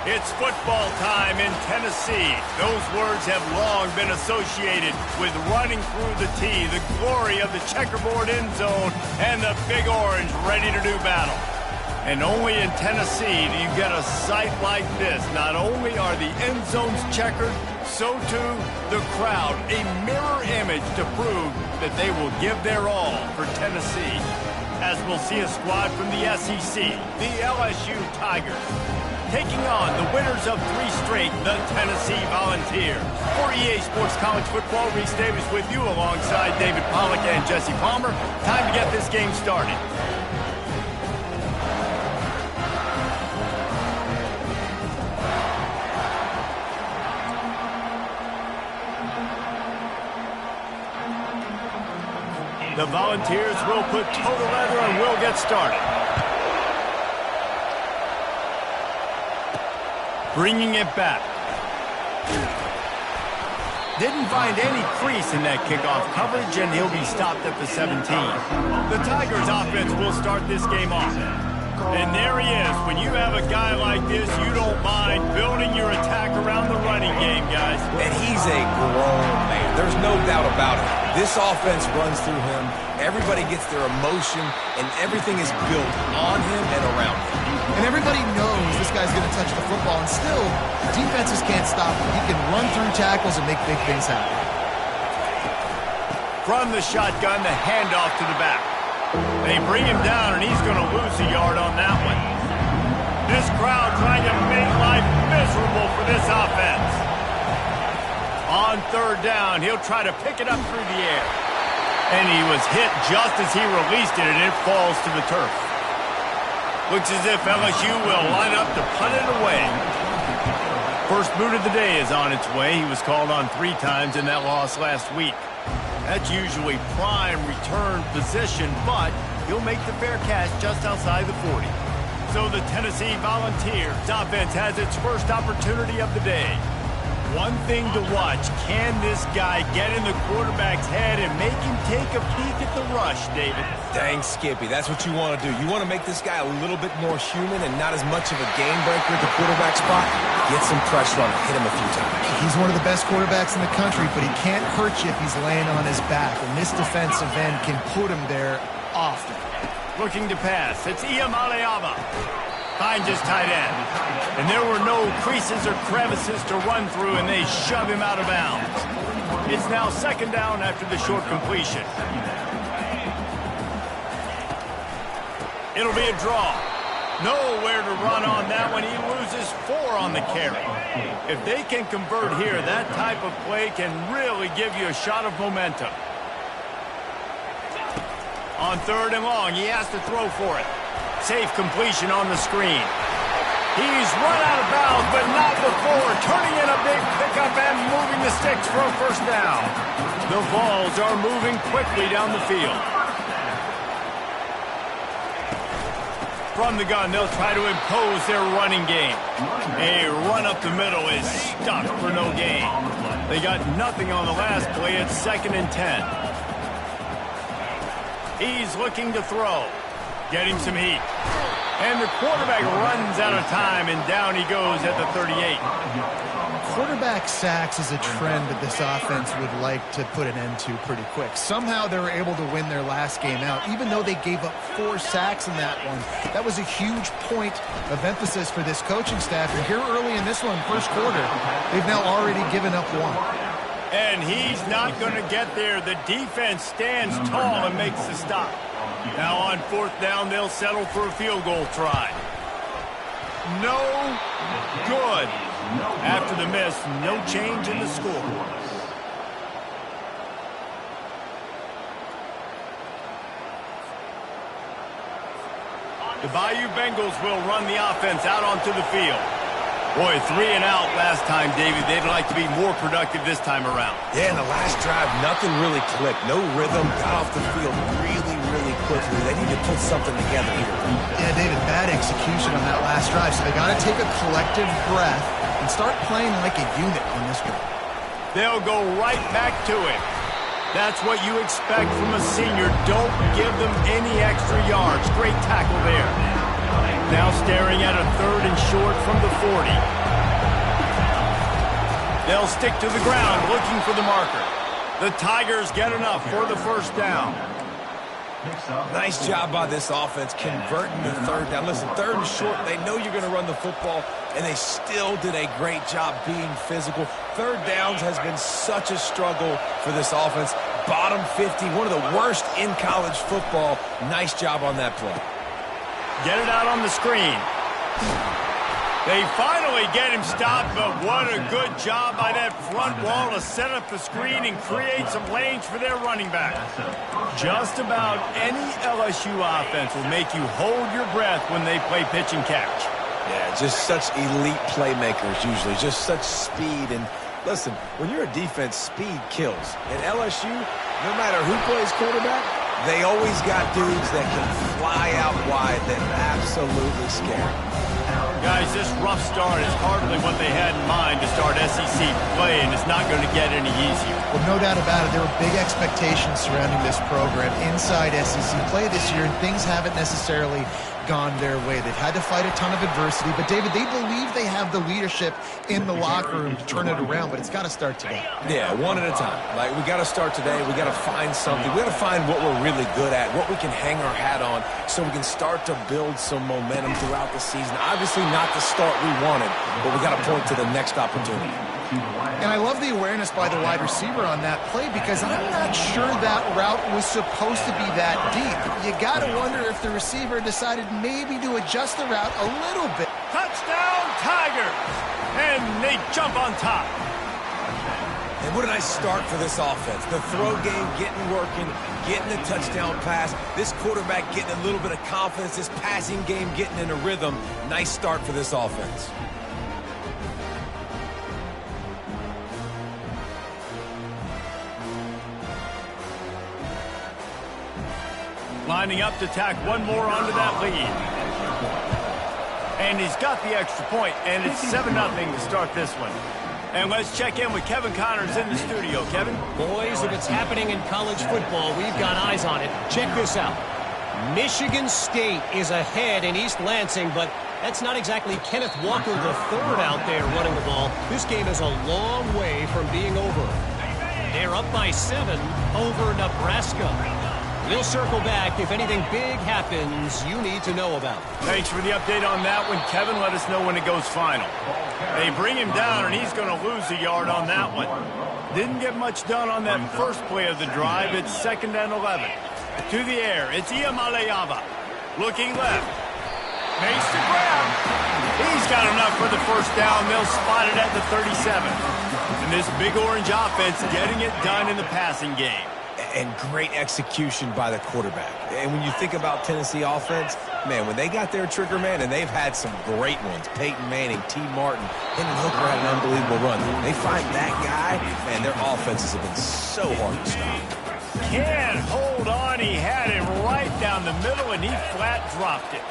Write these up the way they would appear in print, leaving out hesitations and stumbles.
It's football time in Tennessee. Those words have long been associated with running through the tee, the glory of the checkerboard end zone, and the Big Orange ready to do battle. And only in Tennessee do you get a sight like this. Not only are the end zones checkered, so too the crowd, a mirror image to prove that they will give their all for Tennessee. As we'll see a squad from the SEC, the LSU Tigers, taking on the winners of 3 straight, the Tennessee Volunteers. For EA Sports College Football, Reese Davis with you alongside David Pollack and Jesse Palmer. Time to get this game started. The Volunteers will put total leather and will get started. Bringing it back. Didn't find any crease in that kickoff coverage, and he'll be stopped at the 17. The Tigers offense will start this game off. And there he is. When you have a guy like this, you don't mind building your attack around the running game, guys. And he's a grown man. There's no doubt about it. This offense runs through him. Everybody gets their emotion, and everything is built on him and around him. And everybody knows this guy's going to touch the football, and still, defenses can't stop him. He can run through tackles and make big things happen. From the shotgun, the handoff to the back. They bring him down, and he's going to lose a yard on that one. This crowd trying to make life miserable for this offense. On 3rd down, he'll try to pick it up through the air. And he was hit just as he released it, and it falls to the turf. Looks as if LSU will line up to punt it away. First boot of the day is on its way. He was called on 3 times in that loss last week. That's usually prime return position, but he'll make the fair catch just outside the 40. So the Tennessee Volunteers offense has its first opportunity of the day. One thing to watch, can this guy get in the quarterback's head and make him take a peek at the rush, David? Dang, Skippy, that's what you want to do. You want to make this guy a little bit more human and not as much of a game breaker at the quarterback spot. Get some pressure on him, hit him a few times. He's one of the best quarterbacks in the country, but he can't hurt you if he's laying on his back. And this defensive end can put him there often. Looking to pass, it's Iyamaleava. Finds his tight end. And there were no creases or crevices to run through, and they shove him out of bounds. It's now 2nd down after the short completion. It'll be a draw. Nowhere to run on that one. He loses 4 on the carry. If they can convert here, that type of play can really give you a shot of momentum. On 3rd and long, he has to throw for it. Safe completion on the screen. He's run out of bounds, but not before turning in a big pickup and moving the sticks for a 1st down. The Vols are moving quickly down the field. From the gun, they'll try to impose their running game. A run up the middle is stuck for no gain. They got nothing on the last play. It's 2nd and 10. He's looking to throw. Getting some heat. And the quarterback runs out of time, and down he goes at the 38. Quarterback sacks is a trend that this offense would like to put an end to pretty quick. Somehow they were able to win their last game out, even though they gave up 4 sacks in that one. That was a huge point of emphasis for this coaching staff. And here early in this one, 1st quarter, they've now already given up 1. And he's not going to get there. The defense stands tall and makes the stop. Now on 4th down, they'll settle for a field goal try. No good. After the miss, no change in the score. The Bayou Bengals will run the offense out onto the field. Boy, 3 and out last time, David. They'd like to be more productive this time around. Yeah, in the last drive, nothing really clicked. No rhythm, got off the field really quickly. They need to put something together here. Yeah, David, bad execution on that last drive, so they got to take a collective breath and start playing like a unit on this one. They'll go right back to it. That's what you expect from a senior. Don't give them any extra yards. Great tackle there. Now staring at a 3rd and short from the 40. They'll stick to the ground looking for the marker. The Tigers get enough for the first down. Nice job by this offense converting the 3rd down. Listen, 3rd and short, they know you're going to run the football, and they still did a great job being physical. 3rd downs has been such a struggle for this offense. Bottom 50, one of the worst in college football. Nice job on that play. Get it out on the screen. They finally get him stopped, but what a good job by that front wall to set up the screen and create some lanes for their running back. Just about any LSU offense will make you hold your breath when they play pitch and catch. Yeah, just such elite playmakers usually, just such speed. And listen, when you're a defense, speed kills. At LSU, no matter who plays quarterback, they always got dudes that can fly out wide that absolutely scare. Guys, this rough start is hardly what they had in mind to start SEC play, and it's not going to get any easier. Well, no doubt about it. There were big expectations surrounding this program inside SEC play this year, and things haven't necessarily gone their way. They've had to fight a ton of adversity, but David, they believe they have the leadership in the locker room to turn it around, but it's got to start today. Yeah, one at a time. Like, we got to start today. We got to find something. We got to find what we're really good at, what we can hang our hat on, so we can start to build some momentum throughout the season. Obviously not the start we wanted, but we got to point to the next opportunity. And I love the awareness by the wide receiver on that play, because I'm not sure that route was supposed to be that deep. You got to wonder if the receiver decided maybe to adjust the route a little bit. Touchdown, Tigers! And they jump on top. And what a nice start for this offense. The throw game getting working, getting the touchdown pass. This quarterback getting a little bit of confidence. This passing game getting in a rhythm. Nice start for this offense. Lining up to tack one more onto that lead. And he's got the extra point, and it's 7-0 to start this one. And let's check in with Kevin Connors in the studio. Kevin? Boys, if it's happening in college football, we've got eyes on it. Check this out. Michigan State is ahead in East Lansing, but that's not exactly Kenneth Walker III out there running the ball. This game is a long way from being over. They're up by 7 over Nebraska. We'll circle back if anything big happens you need to know about. Thanks for the update on that one, Kevin. Let us know when it goes final. They bring him down, and he's going to lose a yard on that one. Didn't get much done on that first play of the drive. It's 2nd and 11. To the air, it's Iamaleava. Looking left. Makes the grab. He's got enough for the first down. They'll spot it at the 37. And this big orange offense getting it done in the passing game. And great execution by the quarterback. And when you think about Tennessee offense, man, when they got their trigger man, and they've had some great ones, Peyton Manning, T. Martin, Hendon Hooker had an unbelievable run. They find that guy, man, their offenses have been so hard to stop. Can't hold on. He had it right down the middle, and he flat dropped it.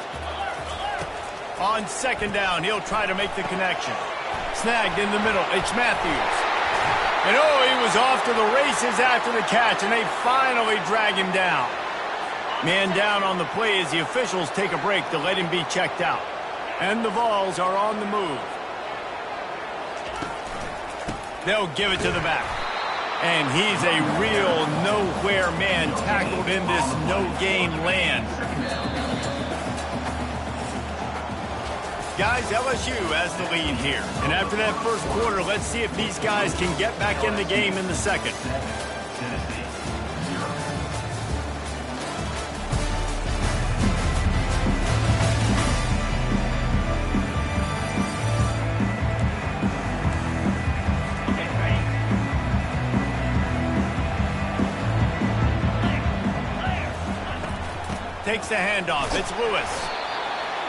On 2nd down, he'll try to make the connection. Snagged in the middle. It's Matthews. And oh, he was off to the races after the catch, and they finally drag him down. Man down on the play as the officials take a break to let him be checked out. And the Vols are on the move. They'll give it to the back. And he's a real nowhere man tackled in this no-gain land. Guys, LSU has the lead here. And after that first quarter, let's see if these guys can get back in the game in the second. Takes the handoff. It's Lewis.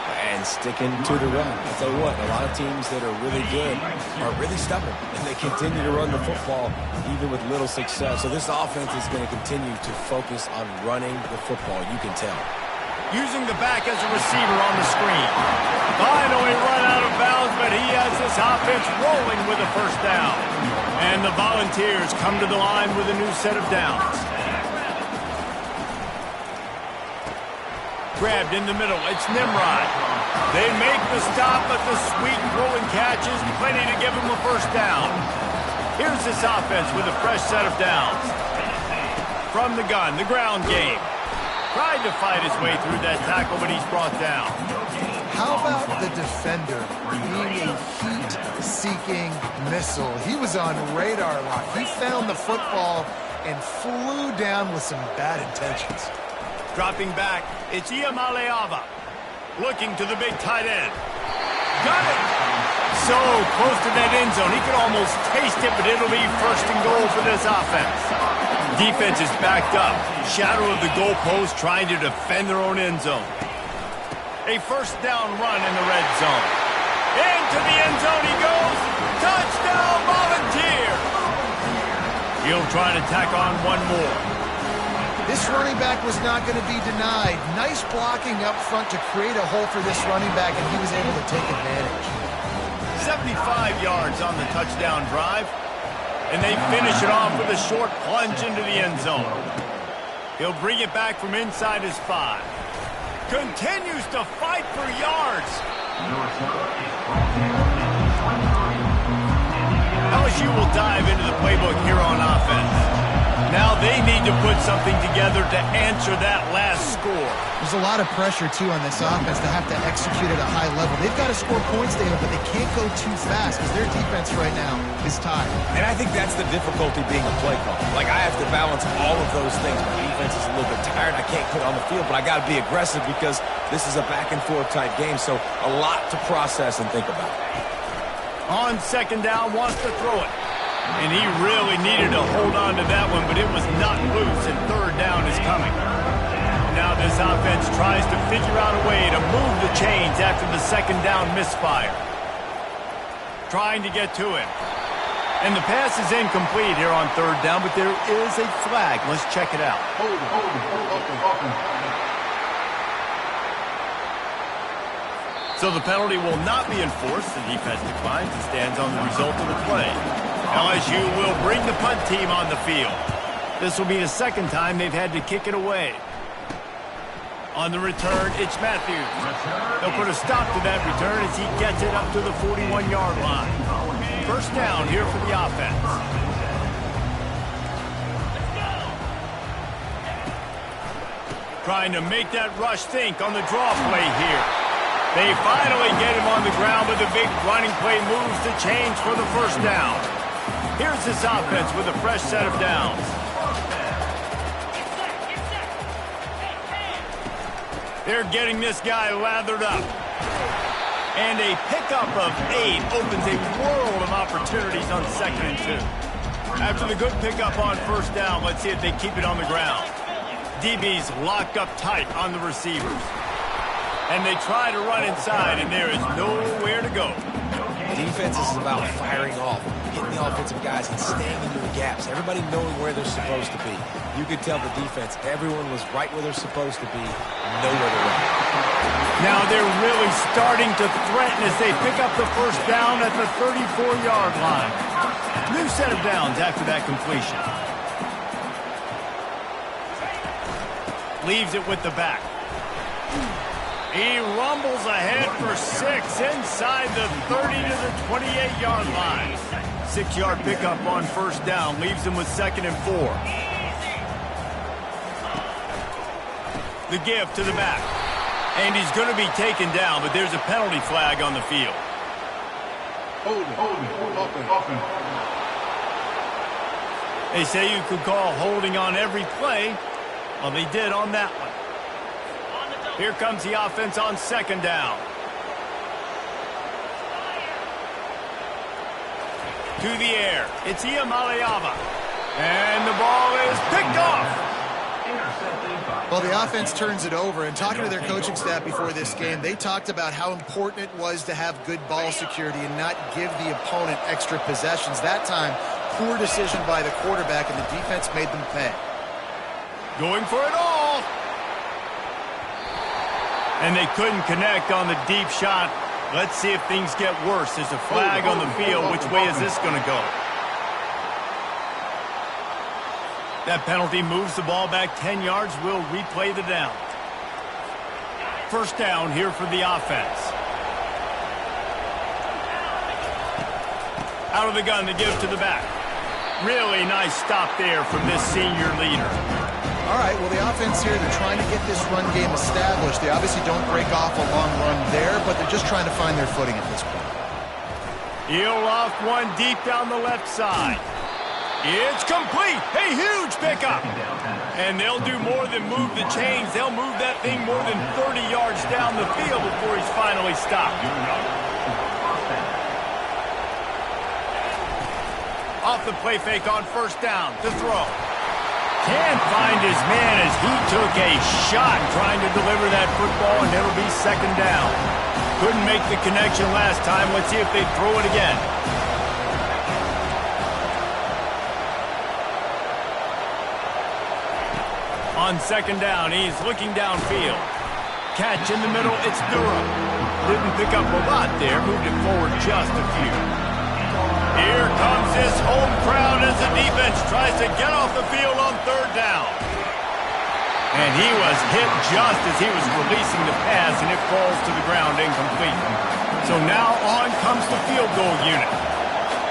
And sticking to the run. I'll tell you what, a lot of teams that are really good are really stubborn, and they continue to run the football even with little success. So this offense is going to continue to focus on running the football, you can tell. Using the back as a receiver on the screen. Finally run out of bounds, but he has this offense rolling with a first down. And the Volunteers come to the line with a new set of downs. Grabbed in the middle. It's Nimrod. They make the stop, but the sweet rolling catch is plenty to give them a first down. Here's this offense with a fresh set of downs. From the gun, the ground game. Tried to fight his way through that tackle, but he's brought down. How about the defender being a heat-seeking missile? He was on radar lock. He found the football and flew down with some bad intentions. Dropping back, it's Iamaleava. Looking to the big tight end. Got it! So close to that end zone. He could almost taste it, but it'll be first and goal for this offense. Defense is backed up. Shadow of the goalpost trying to defend their own end zone. A first down run in the red zone. Into the end zone he goes. Touchdown, Volunteer! He'll try to tack on one more. This running back was not going to be denied. Nice blocking up front to create a hole for this running back, and he was able to take advantage. 75 yards on the touchdown drive. And they finish it off with a short plunge into the end zone. He'll bring it back from inside his 5. Continues to fight for yards. LSU will dive into the playbook here on offense. Now they need to put something together to answer that last score. There's a lot of pressure, too, on this offense to have to execute at a high level. They've got to score points, David, but they can't go too fast because their defense right now is tired. And I think that's the difficulty being a play call. Like, I have to balance all of those things. My defense is a little bit tired. I can't put it on the field, but I got to be aggressive because this is a back-and-forth type game, so a lot to process and think about. On second down, wants to throw it. And he really needed to hold on to that one, but it was not loose, and third down is coming. Now this offense tries to figure out a way to move the chains after the second down misfire. Trying to get to him. And the pass is incomplete here on third down, but there is a flag. Let's check it out. So the penalty will not be enforced. The defense declines and stands on the result of the play. LSU will bring the punt team on the field. This will be the second time they've had to kick it away. On the return, it's Matthews. They'll put a stop to that return as he gets it up to the 41-yard line. First down here for the offense. Trying to make that rush think on the draw play here. They finally get him on the ground, but the big running play moves the chains for the first down. Here's this offense with a fresh set of downs. They're getting this guy lathered up. And a pickup of 8 opens a world of opportunities on 2nd and 2. After the good pickup on first down, let's see if they keep it on the ground. DB's locked up tight on the receivers. And they try to run inside, and there is nowhere to go. Defense is about firing off, hitting the offensive guys and staying into the gaps. Everybody knowing where they're supposed to be. You could tell the defense, everyone was right where they're supposed to be, nowhere to run. Now they're really starting to threaten as they pick up the first down at the 34-yard line. New set of downs after that completion. Leaves it with the back. He rumbles ahead for 6 inside the 30 to the 28-yard line. 6-yard pickup on first down leaves him with 2nd and 4. The give to the back. And he's going to be taken down, but there's a penalty flag on the field. They say you could call holding on every play. Well, they did on that one. Here comes the offense on second down. To the air. It's Iamaleava. And the ball is picked off. Well, the offense turns it over, and talking to their coaching staff before this game, they talked about how important it was to have good ball security and not give the opponent extra possessions. That time, poor decision by the quarterback, and the defense made them pay. Going for it all. And they couldn't connect on the deep shot. Let's see if things get worse. There's a flag on the field. Which way is this going to go? That penalty moves the ball back 10 yards. We'll replay the down. First down here for the offense. Out of the gun to give to the back. Really nice stop there from this senior leader. All right, well, the offense here, they're trying to get this run game established. They obviously don't break off a long run there, but they're just trying to find their footing at this point. He'll off one deep down the left side. It's complete. A huge pickup. And they'll do more than move the chains. They'll move that thing more than 30 yards down the field before he's finally stopped. Off the play fake on first down to throw. Can't find his man as he took a shot trying to deliver that football, and it'll be second down. Couldn't make the connection last time. Let's see if they throw it again. On second down, he's looking downfield. Catch in the middle, it's Durham. Didn't pick up a lot there, moved it forward just a few. Here comes this home crowd as the defense tries to get off the field on third down. And he was hit just as he was releasing the pass, and it falls to the ground incomplete. So now on comes the field goal unit.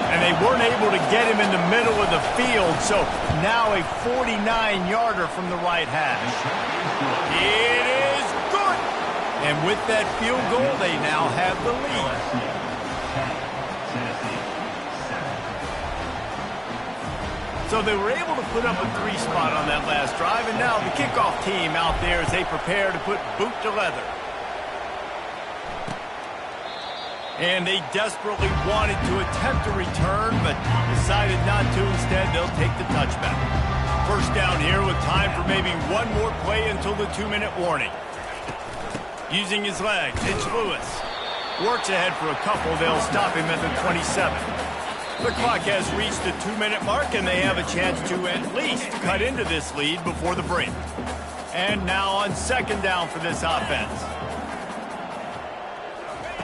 And they weren't able to get him in the middle of the field, so now a 49-yarder from the right hash. It is good! And with that field goal, they now have the lead. So they were able to put up a 3 spot on that last drive, and now the kickoff team out there as they prepare to put boot to leather. And they desperately wanted to attempt a return, but decided not to. Instead, they'll take the touchback. First down here with time for maybe one more play until the 2-minute warning. Using his legs, it's Lewis. Works ahead for a couple. They'll stop him at the 27. The clock has reached the 2-minute mark, and they have a chance to at least cut into this lead before the break. And now on second down for this offense.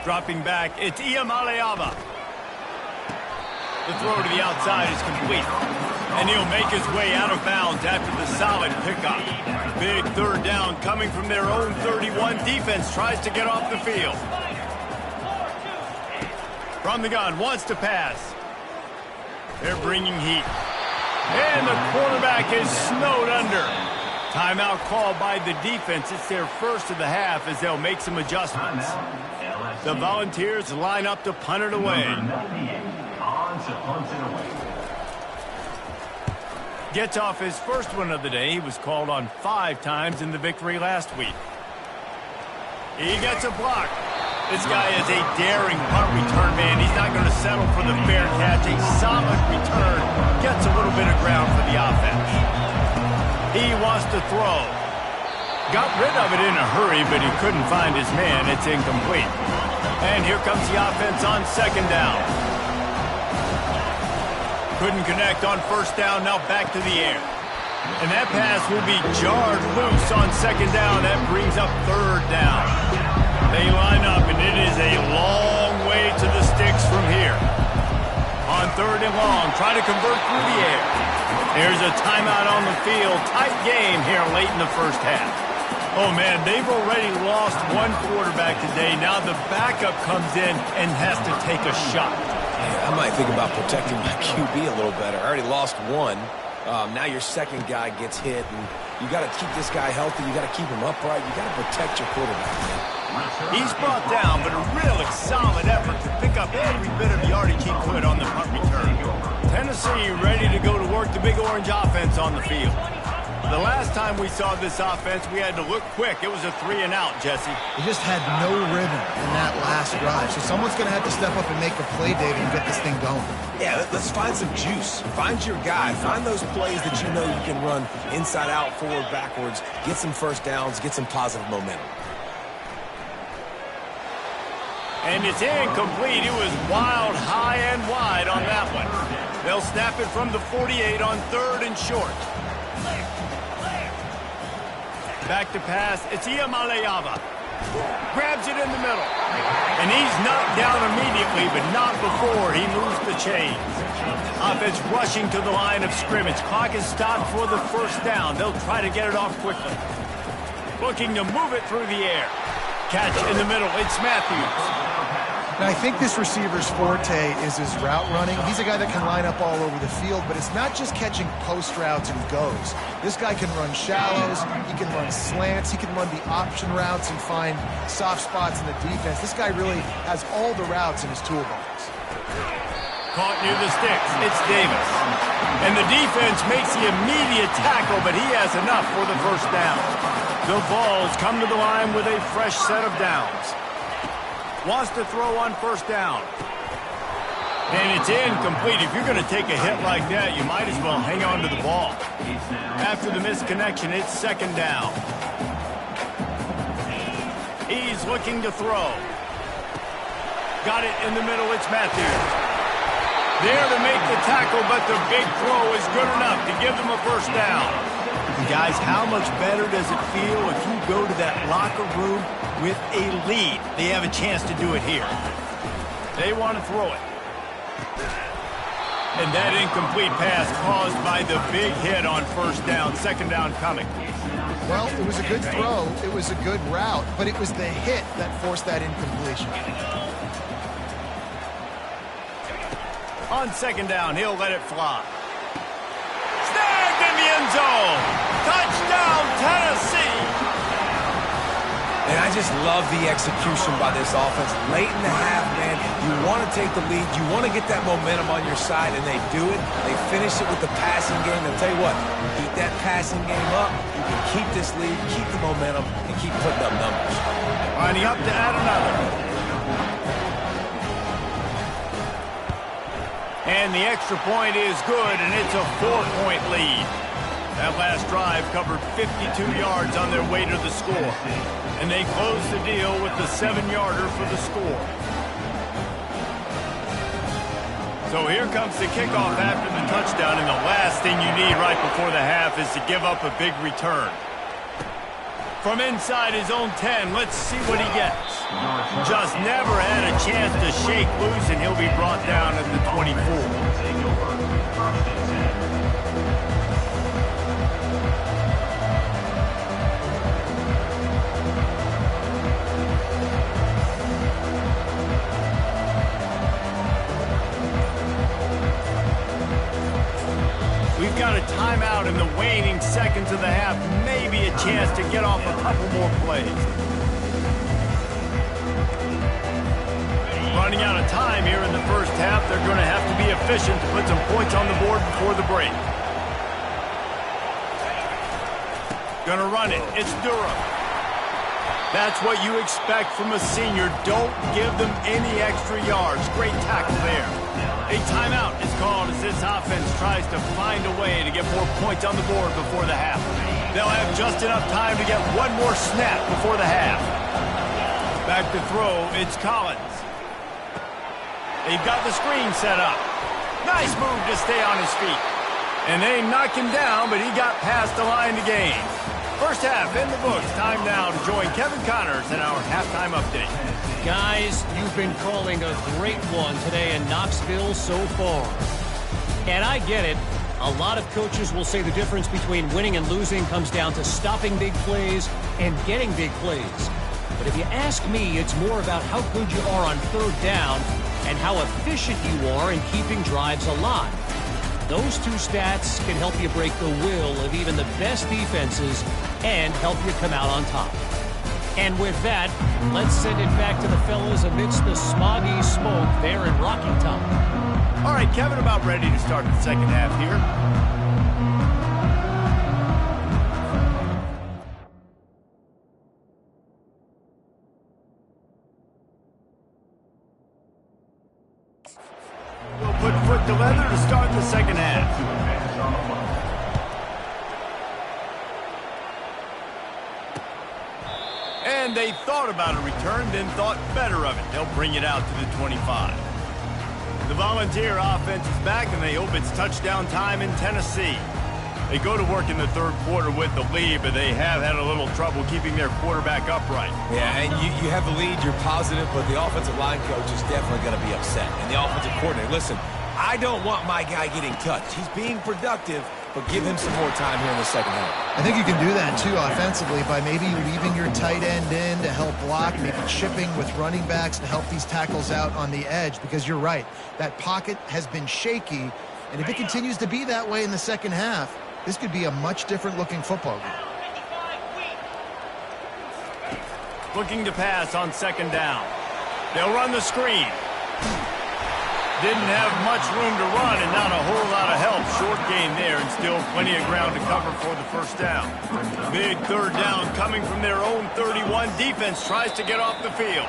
Dropping back, it's Iamaleava. The throw to the outside is complete. And he'll make his way out of bounds after the solid pickup. Big third down coming from their own 31. Defense tries to get off the field. From the gun, wants to pass. They're bringing heat. And the quarterback is snowed under. Timeout called by the defense. It's their first of the half as they'll make some adjustments. The Volunteers line up to punt it away. Gets off his first one of the day. He was called on 5 times in the victory last week. He gets a block. This guy is a daring punt return man. He's not going to settle for the fair catch. A solid return. Gets a little bit of ground for the offense. He wants to throw. Got rid of it in a hurry, but he couldn't find his man. It's incomplete. And here comes the offense on second down. Couldn't connect on first down. Now back to the air. And that pass will be jarred loose on second down. That brings up third down. They line up, and it is a long way to the sticks from here. On third and long, try to convert through the air. There's a timeout on the field. Tight game here late in the first half. Oh, man, they've already lost one quarterback today. Now the backup comes in and has to take a shot. Yeah, I might think about protecting my QB a little better. I already lost one. Now your second guy gets hit, and you got to keep this guy healthy. You got to keep him upright. You got to protect your quarterback, man. He's brought down, but a really solid effort to pick up every bit of yardage he could on the punt return. Tennessee ready to go to work the Big Orange offense on the field. The last time we saw this offense, we had to look quick. It was a 3-and-out, Jesse. They just had no rhythm in that last drive. So someone's going to have to step up and make a play, David, and get this thing going. Yeah, let's find some juice. Find your guy. Find those plays that you know you can run inside out, forward, backwards. Get some first downs. Get some positive momentum. And it's incomplete. It was wild, high and wide on that one. They'll snap it from the 48 on third and short. Back to pass. It's Iamaleava. Grabs it in the middle. And he's knocked down immediately, but not before he moves the chains. Offense rushing to the line of scrimmage. Clock is stopped for the first down. They'll try to get it off quickly. Looking to move it through the air. Catch in the middle. It's Matthews. And I think this receiver's forte is his route running. He's a guy that can line up all over the field, but it's not just catching post routes and goes. This guy can run shallows, he can run slants, he can run the option routes and find soft spots in the defense. This guy really has all the routes in his toolbox. Caught near the sticks. It's Davis. And the defense makes the immediate tackle, but he has enough for the first down. The Vols come to the line with a fresh set of downs. Wants to throw on first down. And it's incomplete. If you're going to take a hit like that, you might as well hang on to the ball. After the misconnection, it's second down. He's looking to throw. Got it in the middle. It's Matthews. There to make the tackle, but the big throw is good enough to give them a first down. And guys, how much better does it feel if you go to that locker room with a lead? They have a chance to do it here. They want to throw it. And that incomplete pass caused by the big hit on first down. Second down coming. Well, it was a good throw. It was a good route, but it was the hit that forced that incompletion. On second down, he'll let it fly. Snagged in the end zone. Touchdown, Tennessee. And I just love the execution by this offense. Late in the half, man, you want to take the lead. You want to get that momentum on your side, and they do it. They finish it with the passing game. I'll tell you what, keep that passing game up. You can keep this lead, keep the momentum, and keep putting up numbers. Lining up to add another. And the extra point is good, and it's a 4-point lead. That last drive covered 52 yards on their way to the score. And they close the deal with the 7-yarder for the score. So here comes the kickoff after the touchdown, and the last thing you need right before the half is to give up a big return. From inside his own 10, let's see what he gets. Just never had a chance to shake loose, and he'll be brought down at the 24. We've got a timeout in the waning seconds of the half. Maybe a chance to get off a couple more plays. Running out of time here in the first half. They're going to have to be efficient to put some points on the board before the break. Going to run it. It's Durham. That's what you expect from a senior. Don't give them any extra yards. Great tackle there. A timeout is called as this offense tries to find a way to get more points on the board before the half. They'll have just enough time to get one more snap before the half. Back to throw, it's Collins. They've got the screen set up. Nice move to stay on his feet. And they knock him down, but he got past the line to gain. First half in the books. Time now to join Kevin Connors in our halftime update. Guys, you've been calling a great one today in Knoxville so far. And I get it. A lot of coaches will say the difference between winning and losing comes down to stopping big plays and getting big plays. But if you ask me, it's more about how good you are on third down and how efficient you are in keeping drives alive. Those two stats can help you break the will of even the best defenses and help you come out on top. And with that, let's send it back to the fellas amidst the smoggy smoke there in Rocky Top. All right, Kevin, about ready to start the second half here. We'll put foot to leather to start the second half. And they thought about a return, then thought better of it. They'll bring it out to the 25. The Volunteer offense is back, and they hope it's touchdown time in Tennessee. They go to work in the third quarter with the lead, but they have had a little trouble keeping their quarterback upright. Yeah, and you have the lead, you're positive, but the offensive line coach is definitely going to be upset. And the offensive coordinator, listen, I don't want my guy getting touched. He's being productive, but give him some more time here in the second half. I think you can do that, too, offensively, by maybe leaving your tight end in to help block, maybe chipping with running backs to help these tackles out on the edge, because you're right. That pocket has been shaky, and if it continues to be that way in the second half, this could be a much different-looking football game. Looking to pass on second down. They'll run the screen. Didn't have much room to run and not a whole lot of help. Short gain there and still plenty of ground to cover for the first down. Big third down coming from their own 31. Defense tries to get off the field.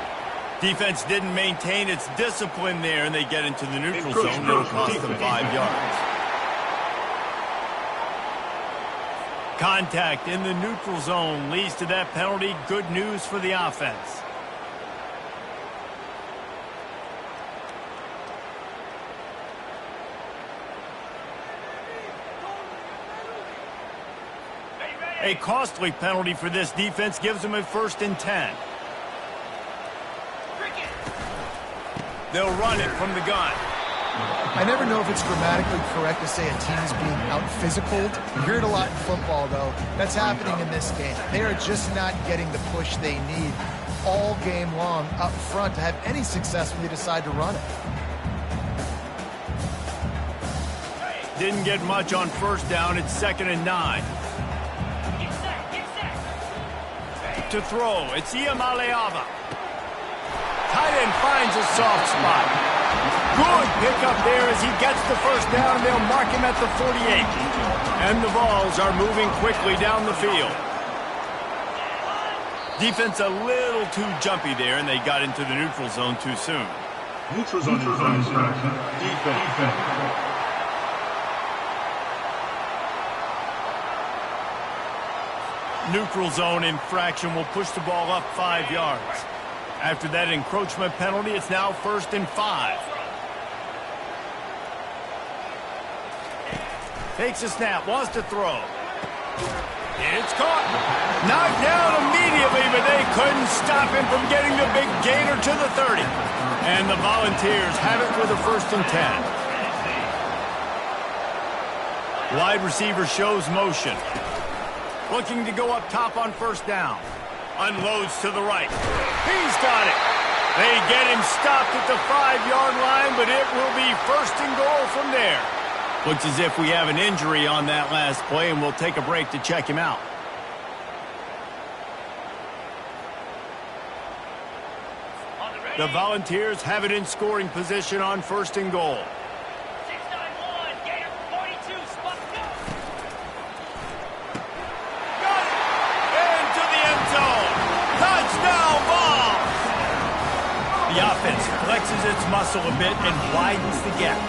Defense didn't maintain its discipline there, and they get into the neutral zone. It'll cost them 5 yards. Contact in the neutral zone leads to that penalty. Good news for the offense. A costly penalty for this defense gives them a 1st and 10. They'll run it from the gun. I never know if it's grammatically correct to say a team's being out-physicaled. You hear it a lot in football, though. That's happening in this game. They are just not getting the push they need all game long up front to have any success when they decide to run it. Didn't get much on first down. It's 2nd and 9. To throw, it's Iamaleava. Tight end finds a soft spot. Good pickup there as he gets the first down, and they'll mark him at the 48. And the balls are moving quickly down the field. Defense a little too jumpy there, and they got into the neutral zone too soon. Neutral zone infraction. Defense. Neutral zone infraction will push the ball up 5 yards. After that encroachment penalty, it's now 1st and 5. Takes a snap, wants to throw. It's caught. Knocked down immediately, but they couldn't stop him from getting the big gainer to the 30. And the Volunteers have it with a 1st and 10. Wide receiver shows motion. Looking to go up top on first down. Unloads to the right. He's got it. They get him stopped at the 5-yard line, but it will be 1st and goal from there. Looks as if we have an injury on that last play, and we'll take a break to check him out. The Volunteers have it in scoring position on 1st and goal. The offense flexes its muscle a bit and widens the gap.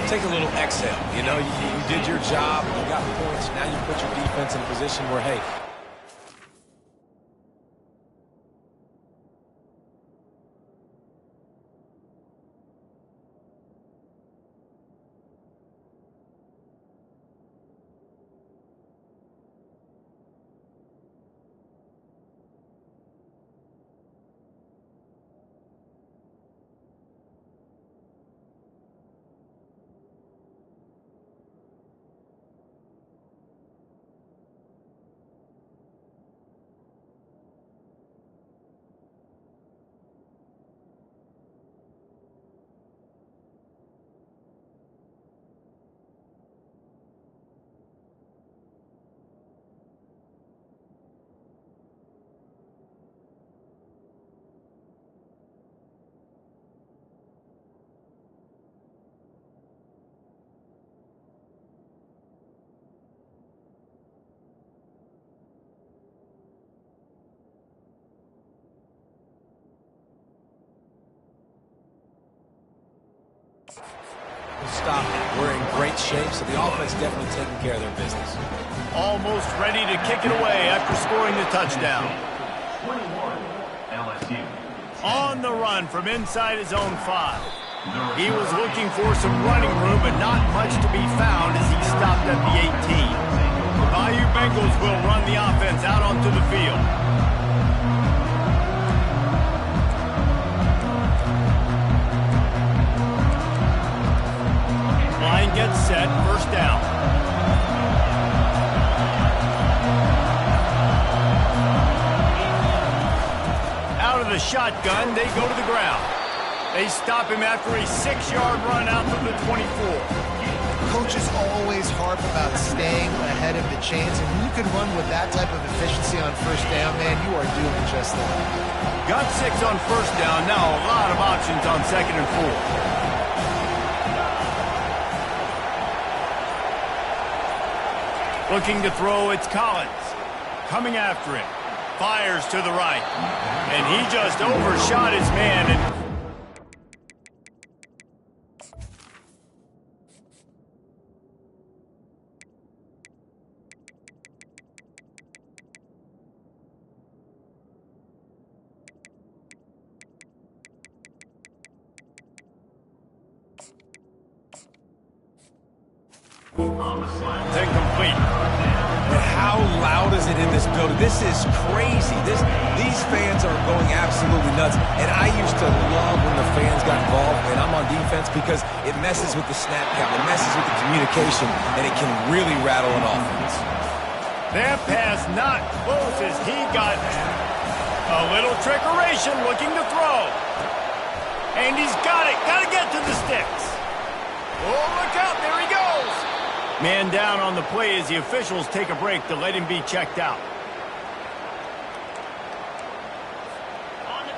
Take a little exhale. You know, you did your job. You got points. Now you put your defense in a position where, hey, stop. We're in great shape, so the offense definitely taking care of their business. Almost ready to kick it away after scoring the touchdown. 21, LSU. On the run from inside his own 5. He was looking for some running room, but not much to be found as he stopped at the 18. The Bayou Bengals will run the offense out onto the field. Line gets set, first down. shotgun. They go to the ground. They stop him after a 6-yard run out to the 24. Coaches always harp about staying ahead of the chains, and when you can run with that type of efficiency on first down, man, you are doing just that. Got 6 on first down. Now a lot of options on 2nd and 4. Looking to throw, it's Collins. Coming after him. Fires to the right. And he just overshot his man. And incomplete. But how loud is it in this building? This is crazy. These fans are going absolutely nuts. And I used to love when the fans got involved, and I'm on defense, because it messes with the snap count, it messes with the communication, and it can really rattle an offense. That pass not close as he got a little trickeration looking to throw. And he's got it. Got to get to the sticks. Oh, look out. There he goes. Man down on the play as the officials take a break to let him be checked out.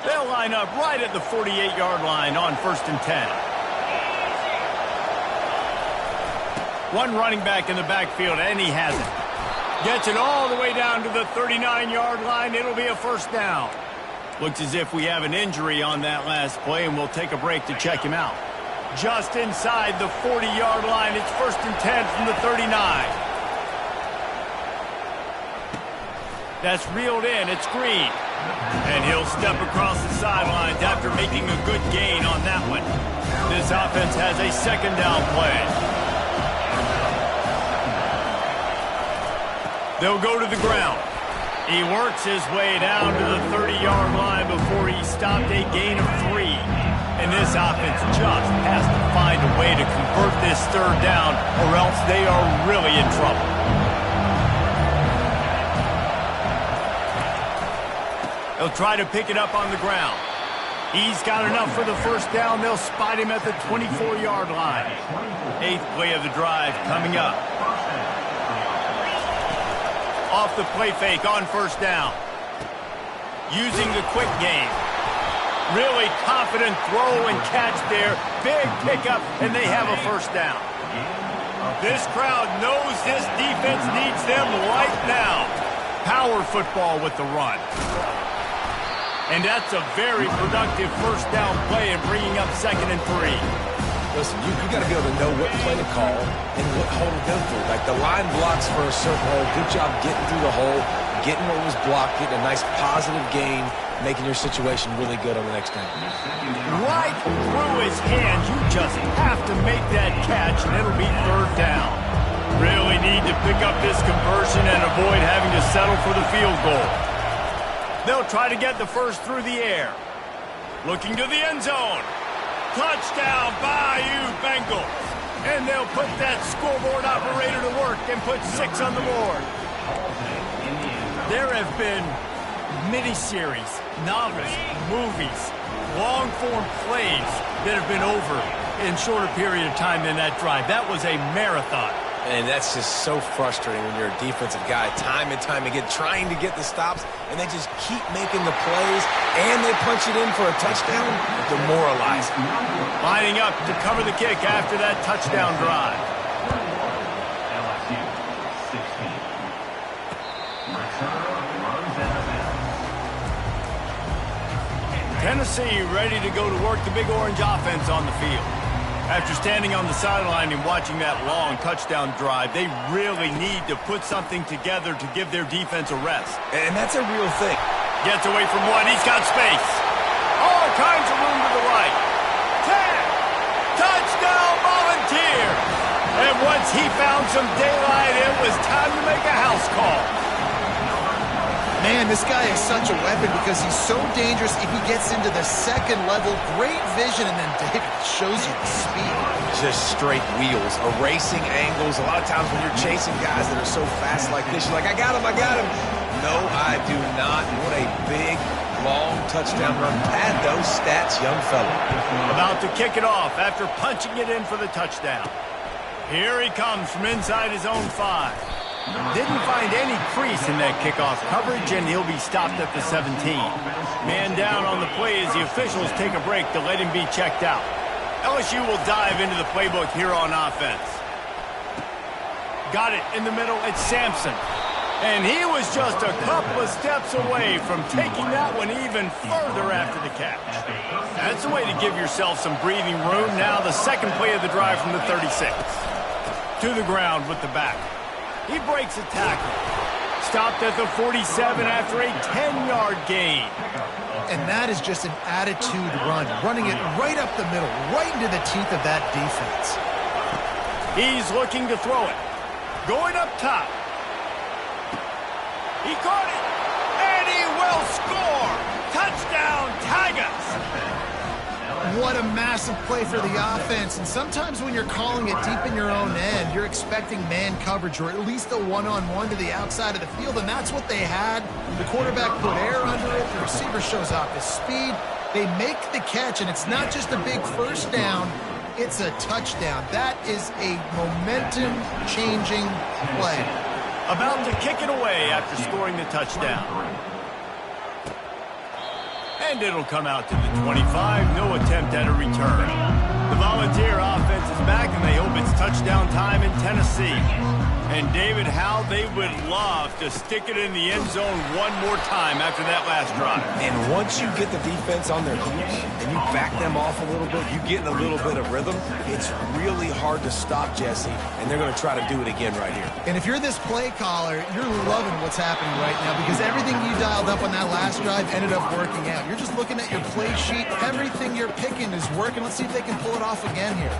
They'll line up right at the 48-yard line on 1st and 10. One running back in the backfield, and he has it. Gets it all the way down to the 39-yard line. It'll be a first down. Looks as if we have an injury on that last play, and we'll take a break to check him out. Just inside the 40-yard line. It's 1st and 10 from the 39. That's reeled in. It's Green. And he'll step across the sidelines after making a good gain on that one. This offense has a 2nd down play. They'll go to the ground. He works his way down to the 30-yard line before he stopped a gain of 3. And this offense just has to find a way to convert this 3rd down, or else they are really in trouble. They'll try to pick it up on the ground. He's got enough for the first down. They'll spot him at the 24-yard line. 8th play of the drive coming up. Off the play fake on first down. Using the quick game. Really confident throw and catch there. Big pickup, and they have a first down. This crowd knows this defense needs them right now. Power football with the run. And that's a very productive first down play and bringing up 2nd and 3. Listen, you got to be able to know what play to call and what hole to go through. Like, the line blocks for a certain hole. Good job getting through the hole, getting what was blocked, getting a nice positive gain, making your situation really good on the next down. Right through his hands. You just have to make that catch, and it'll be 3rd down. Really need to pick up this conversion and avoid having to settle for the field goal. They'll try to get the first through the air. Looking to the end zone. Touchdown, Bayou Bengals. And they'll put that scoreboard operator to work and put 6 on the board. There have been miniseries, novels, movies, long-form plays that have been over in shorter period of time than that drive. That was a marathon. And that's just so frustrating when you're a defensive guy, time and time again, trying to get the stops, and they just keep making the plays, and they punch it in for a touchdown. Demoralizing. Lining up to cover the kick after that touchdown drive. LSU 16. Tennessee ready to go to work the Big Orange offense on the field. After standing on the sideline and watching that long touchdown drive, they really need to put something together to give their defense a rest. And that's a real thing. Gets away from one. He's got space. All kinds of room to the right. 10. Touchdown Volunteer. And once he found some daylight, it was time to make a house call. Man, this guy is such a weapon because he's so dangerous if he gets into the 2nd level. Great vision, and then David shows you the speed. Just straight wheels, erasing angles. A lot of times when you're chasing guys that are so fast like this, you're like, I got him. No, I do not. What a big, long touchdown run. Pad those stats, young fella. About to kick it off after punching it in for the touchdown. Here he comes from inside his own 5. Didn't find any crease in that kickoff coverage, and he'll be stopped at the 17. Man down on the play as the officials take a break to let him be checked out. LSU will dive into the playbook here on offense. Got it in the middle. It's Sampson. And he was just a couple of steps away from taking that one even further after the catch. That's a way to give yourself some breathing room. Now the second play of the drive from the 36. To the ground with the back. He breaks a tackle. Stopped at the 47 after a 10-yard gain. And that is just an attitude run. Running it right up the middle, right into the teeth of that defense. He's looking to throw it. Going up top. He caught it, and he will score! Touchdown, Tigers! What a massive play for the offense. And sometimes when you're calling it deep in your own end, you're expecting man coverage or at least a one-on-one to the outside of the field, and that's what they had. The quarterback put air under it. The receiver shows off his speed. They make the catch, and it's not just a big first down. It's a touchdown. That is a momentum-changing play. About to kick it away after scoring the touchdown. And it'll come out to the 25. No attempt at a return. The Volunteer offense is back, and they hope it's touchdown time in Tennessee. And David, how they would love to stick it in the end zone one more time after that last drive. And once you get the defense on their heels and you back them off a little bit, you get in a little bit of rhythm, it's really hard to stop Jesse, and they're going to try to do it again right here. And if you're this play caller, you're loving what's happening right now because everything you dialed up on that last drive ended up working out. You're just looking at your play sheet. Everything you're picking is working. Let's see if they can pull it off again here.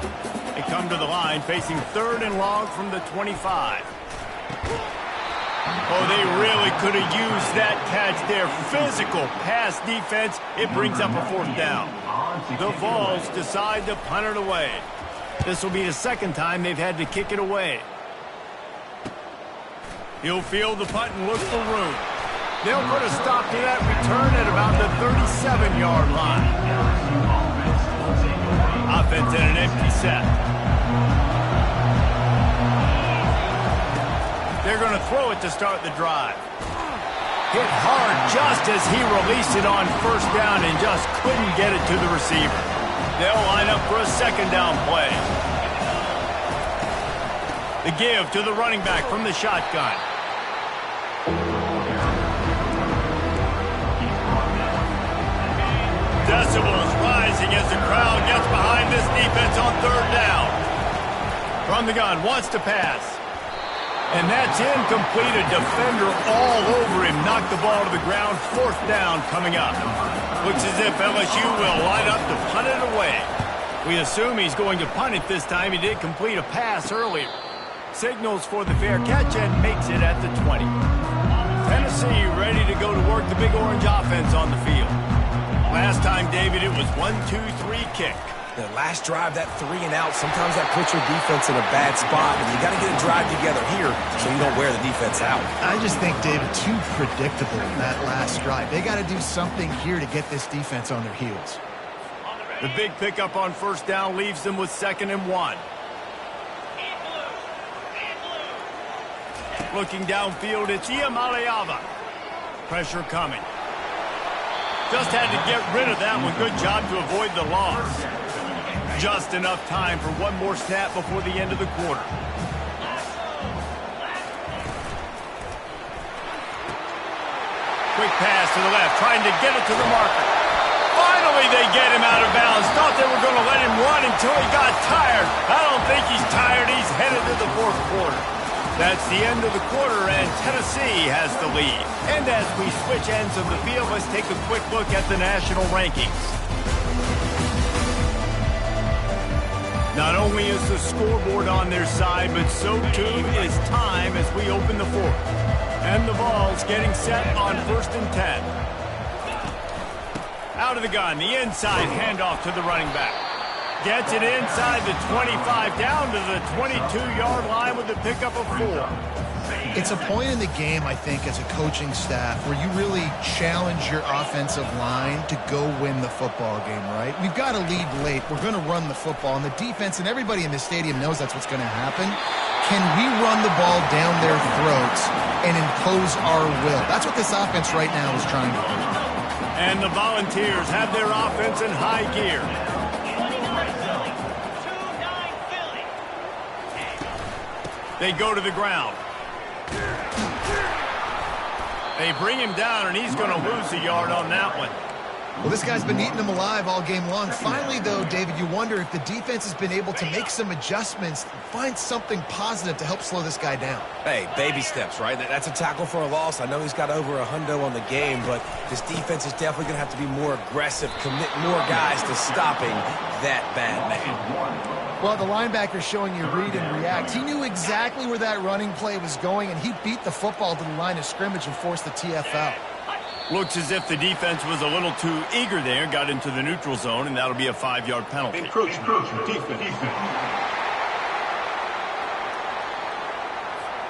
They come to the line facing 3rd and long from the 25. Oh, they really could have used that catch there. Physical pass defense. It brings up a 4th down. The Vols decide to punt it away. This will be the second time they've had to kick it away. He'll field the punt and look for room. They'll put a stop to that return at about the 37-yard line. Offense in an empty set. They're going to throw it to start the drive. Hit hard just as he released it on 1st down and just couldn't get it to the receiver. They'll line up for a 2nd down play. The give to the running back from the shotgun. Decibels rising as the crowd gets behind this defense on 3rd down. From the gun, wants to pass. And that's incomplete. A defender all over him. Knocked the ball to the ground. 4th down coming up. Looks as if LSU will line up to punt it away. We assume he's going to punt it this time. He did complete a pass earlier. Signals for the fair catch and makes it at the 20. Tennessee ready to go to work the Big Orange offense on the field. Last time, David, it was 1-2-3 kick. The last drive, that 3 and out, sometimes that puts your defense in a bad spot, and you got to get a drive together here so you don't wear the defense out. I just think, David, too predictable that last drive. They got to do something here to get this defense on their heels. The big pickup on 1st down leaves them with 2nd and 1. Looking downfield, it's Iamaleava. Pressure coming. Just had to get rid of that one. Good job to avoid the loss. Just enough time for one more snap before the end of the quarter. Quick pass to the left, trying to get it to the marker. Finally, they get him out of bounds. Thought they were going to let him run until he got tired. I don't think he's tired. He's headed to the 4th quarter. That's the end of the quarter, and Tennessee has the lead. And as we switch ends of the field, let's take a quick look at the national rankings. Not only is the scoreboard on their side, but so too is time as we open the 4th. And the Vols getting set on 1st and 10. Out of the gun, the inside handoff to the running back. Gets it inside the 25, down to the 22-yard line with the pickup of 4. It's a point in the game, I think, as a coaching staff where you really challenge your offensive line to go win the football game, right? We've got to lead late. We're going to run the football, and the defense and everybody in the stadium knows that's what's going to happen. Can we run the ball down their throats and impose our will? That's what this offense right now is trying to do. And the Volunteers have their offense in high gear. They go to the ground. They bring him down, and he's going to lose a yard on that one. Well, this guy's been eating them alive all game long. Finally, though, David, you wonder if the defense has been able to make some adjustments, find something positive to help slow this guy down. Hey, baby steps, right? That's a tackle for a loss. I know he's got over $100 on the game, but this defense is definitely going to have to be more aggressive, commit more guys to stopping that bad man. Well, the linebacker's showing you read and react. He knew exactly where that running play was going, and he beat the football to the line of scrimmage and forced the TFL. Looks as if the defense was a little too eager there, got into the neutral zone, and that'll be a 5-yard penalty.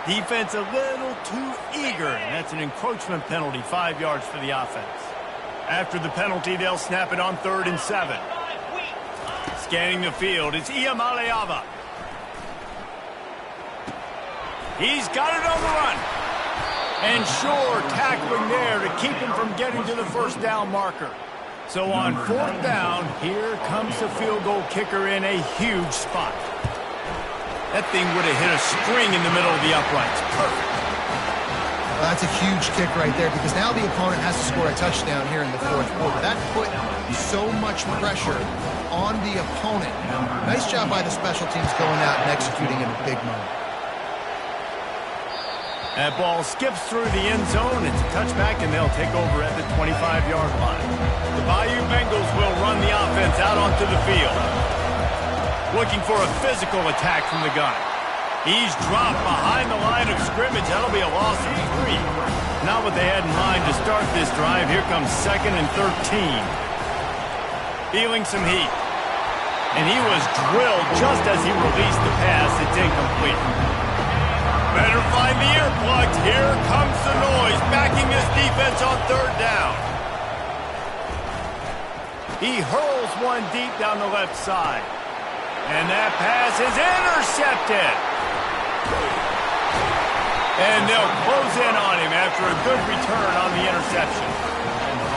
Defense a little too eager, and that's an encroachment penalty, 5 yards for the offense. After the penalty, they'll snap it on 3rd and 7. Scanning the field, it's Iamaleava. He's got it on the run. And sure, tackling there to keep him from getting to the first down marker. So on 4th down, here comes the field goal kicker in a huge spot. That thing would have hit a string in the middle of the uprights. Perfect. Well, that's a huge kick right there because now the opponent has to score a touchdown here in the 4th quarter. That put so much pressure on the opponent. Nice job by the special teams going out and executing in a big moment. That ball skips through the end zone. It's a touchback, and they'll take over at the 25-yard line. The Bayou Bengals will run the offense out onto the field. Looking for a physical attack from the gun. He's dropped behind the line of scrimmage. That'll be a loss of 3. Not what they had in mind to start this drive. Here comes 2nd and 13. Feeling some heat. And he was drilled just as he released the pass. It's incomplete. Better find the earplugs. Here comes the noise, backing this defense on 3rd down. He hurls one deep down the left side. And that pass is intercepted. And they'll close in on him after a good return on the interception.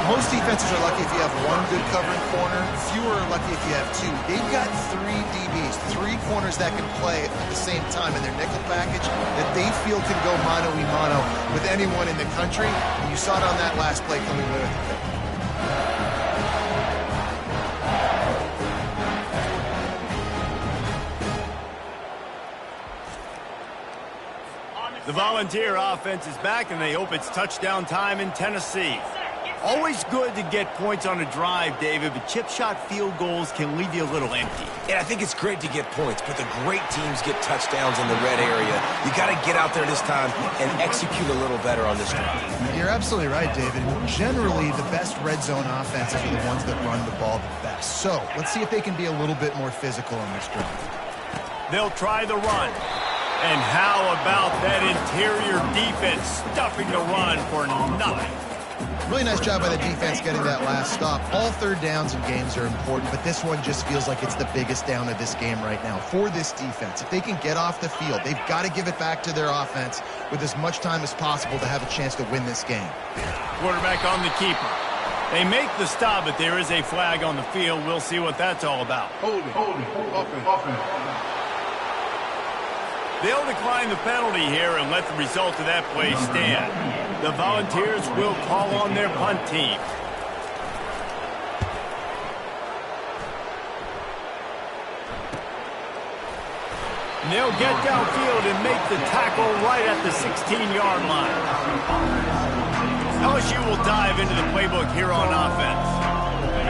Most defenses are lucky if you have one good covering corner. Fewer are lucky if you have 2. They've got 3 DBs, 3 corners that can play at the same time in their nickel package that they feel can go mano-a-mano with anyone in the country. And you saw it on that last play coming away with the pick. The Volunteer offense is back, and they hope it's touchdown time in Tennessee. Always good to get points on a drive, David, but chip shot field goals can leave you a little empty. And I think it's great to get points, but the great teams get touchdowns in the red area. You got to get out there this time and execute a little better on this drive. You're absolutely right, David. Generally, the best red zone offenses are the ones that run the ball the best. So let's see if they can be a little bit more physical on this drive. They'll try the run. And how about that interior defense stuffing the run for 9? Really nice job by the defense getting that last stop. All 3rd downs in games are important, but this one just feels like it's the biggest down of this game right now for this defense. If they can get off the field, they've got to give it back to their offense with as much time as possible to have a chance to win this game. Quarterback on the keeper. They make the stop, but there is a flag on the field. We'll see what that's all about. Holding, offense. They'll decline the penalty here and let the result of that play stand. The Volunteers will call on their punt team. And they'll get downfield and make the tackle right at the 16-yard line. LSU will dive into the playbook here on offense.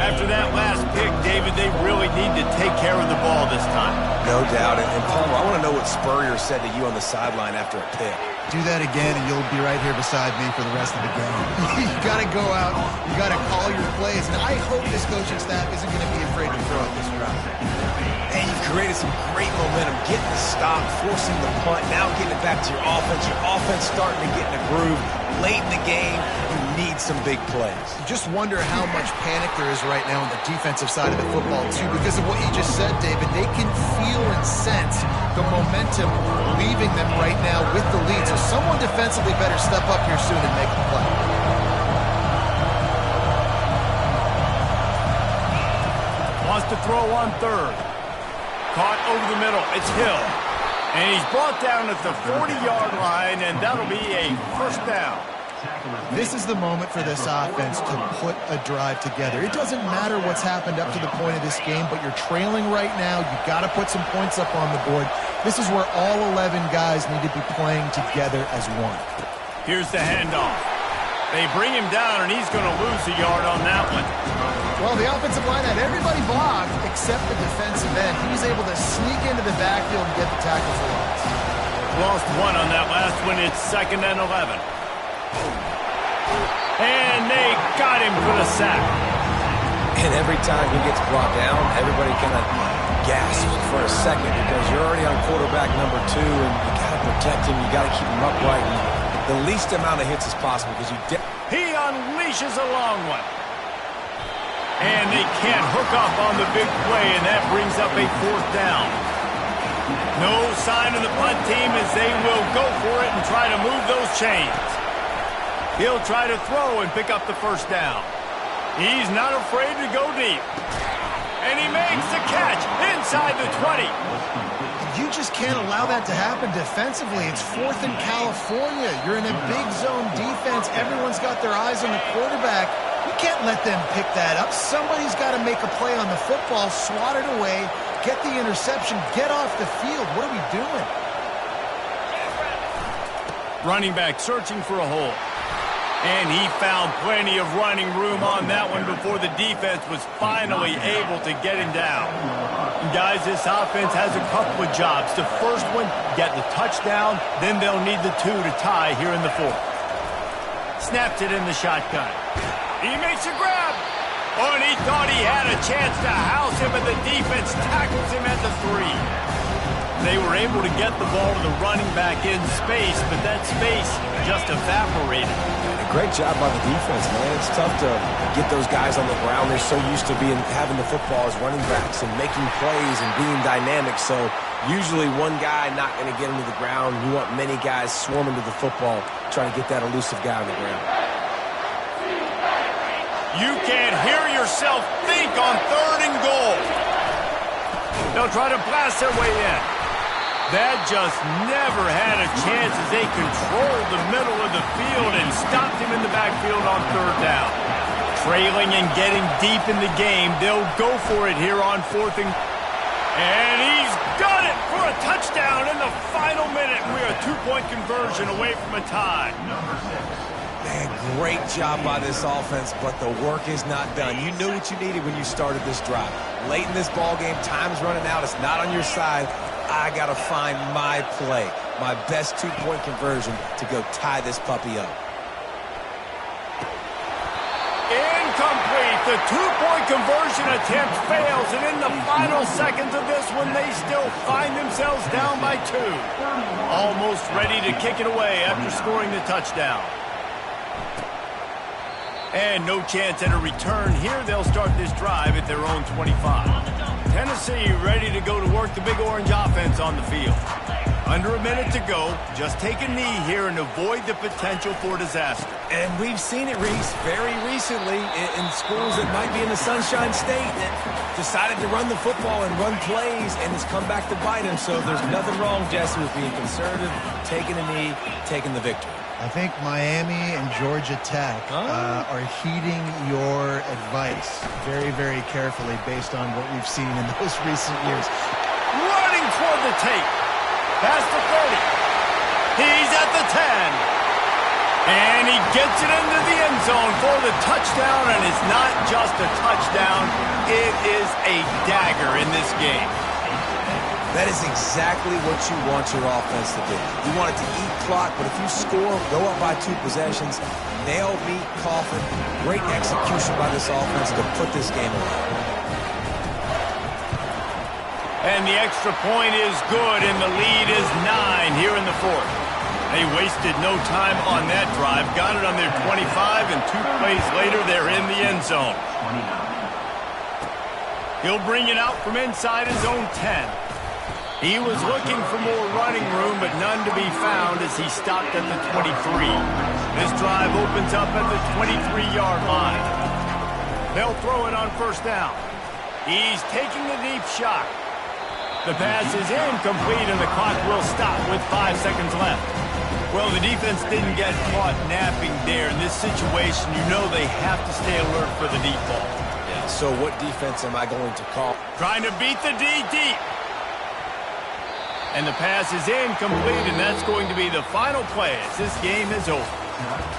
After that last pick, David, they really need to take care of the ball this time. No doubt. And Palmer, I want to know what Spurrier said to you on the sideline after a pick. Do that again, and you'll be right here beside me for the rest of the game. You got to go out. You got to call your plays. And I hope this coaching staff isn't going to be afraid to throw at this drive. And you've created some great momentum, getting the stop, forcing the punt, now getting it back to your offense. Your offense starting to get in a groove. Late in the game, you need some big plays. You just wonder how much panic there is right now on the defensive side of the football, too, because of what you just said, David. They can feel and sense the momentum leaving them right now with the lead. So someone defensively better step up here soon and make the play. Wants to throw on third. Caught over the middle. It's Hill. And he's brought down at the 40-yard line, and that'll be a first down. This is the moment for this offense to put a drive together. It doesn't matter what's happened up to the point of this game, but you're trailing right now. You've got to put some points up on the board. This is where all 11 guys need to be playing together as one. Here's the handoff. They bring him down, and he's going to lose a yard on that one. Well, the offensive line had everybody blocked except the defensive end. He was able to sneak into the backfield and get the tackle for loss. Lost one on that last one. It's 2nd and 11. And they got him for the sack. And every time he gets brought down, everybody kind of gasps for a second because you're already on quarterback number 2, and you got to protect him. You got to keep him upright. And the least amount of hits as possible because he unleashes a long one. And they can't hook up on the big play, and that brings up a 4th down. No sign of the punt team as they will go for it and try to move those chains. He'll try to throw and pick up the first down. He's not afraid to go deep. And he makes the catch inside the 20. You just can't allow that to happen defensively. It's 4th in California. You're in a big zone defense. Everyone's got their eyes on the quarterback. You can't let them pick that up. Somebody's got to make a play on the football, swat it away, get the interception, get off the field. What are we doing? Running back searching for a hole. And he found plenty of running room on that one before the defense was finally able to get him down. And guys, this offense has a couple of jobs. The first one, get the touchdown, then they'll need the 2 to tie here in the 4th. Snaps it in the shotgun. He makes a grab. Oh, and he thought he had a chance to house him, and the defense tackles him at the 3. They were able to get the ball to the running back in space, but that space just evaporated. Great job by the defense, man. It's tough to get those guys on the ground. They're so used to having the football as running backs and making plays and being dynamic. So usually one guy not going to get him to the ground. You want many guys swarming to the football, trying to get that elusive guy on the ground. You can't hear yourself think on 3rd and goal. They'll try to blast their way in. That just never had a chance as they controlled the middle of the field and stopped him in the backfield on 3rd down. Trailing and getting deep in the game, they'll go for it here on 4th and he's got it for a touchdown in the final minute. We're a 2-point conversion away from a tie. Man, great job by this offense, but the work is not done. You knew what you needed when you started this drive. Late in this ball game, time's running out. It's not on your side. I got to find my play, my best 2-point conversion to go tie this puppy up. Incomplete. The 2-point conversion attempt fails, and in the final seconds of this one, they still find themselves down by 2. Almost ready to kick it away after scoring the touchdown. And no chance at a return here. They'll start this drive at their own 25. Tennessee ready to go to work the Big Orange offense on the field. Under a minute to go. Just take a knee here and avoid the potential for disaster. And we've seen it, Reese, very recently in schools that might be in the Sunshine State that decided to run the football and run plays, and it's come back to bite them. So there's nothing wrong, Jesse, with being conservative, taking a knee, taking the victory. I think Miami and Georgia Tech are heeding your advice very, very carefully based on what we've seen in those recent years. Running toward the tape. Past the 30. He's at the 10. And he gets it into the end zone for the touchdown, and it's not just a touchdown. It is a dagger in this game. That is exactly what you want your offense to do. You want it to eat clock, but if you score, go up by 2 possessions, nail, meet, coffin. Great execution by this offense to put this game away. And the extra point is good, and the lead is 9 here in the 4th. They wasted no time on that drive, got it on their 25, and 2 plays later, they're in the end zone. He'll bring it out from inside his own 10. He was looking for more running room, but none to be found as he stopped at the 23. This drive opens up at the 23-yard line. They'll throw it on 1st down. He's taking the deep shot. The pass is incomplete, and the clock will stop with 5 seconds left. Well, the defense didn't get caught napping there. In this situation, you know they have to stay alert for the deep ball. Yeah, so what defense am I going to call? Trying to beat the D deep. And the pass is incomplete, and that's going to be the final play as this game is over.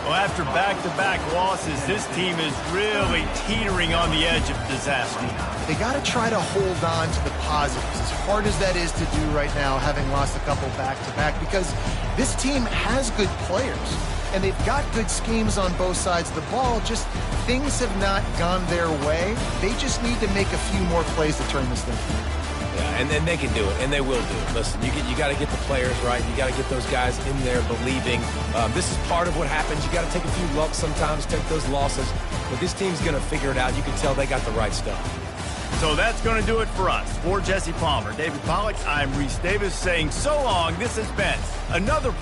Well, after back-to-back losses, this team is really teetering on the edge of disaster. They got to try to hold on to the positives, as hard as that is to do right now, having lost a couple back-to-back, because this team has good players, and they've got good schemes on both sides of the ball. Just things have not gone their way. They just need to make a few more plays to turn this thing around. Yeah, and then they can do it, and they will do it. Listen, you got to get the players right. You got to get those guys in there believing. This is part of what happens. You got to take a few lumps sometimes, take those losses. But this team's going to figure it out. You can tell they got the right stuff. So that's going to do it for us. For Jesse Palmer, David Pollack, I'm Reese Davis saying so long. This has been another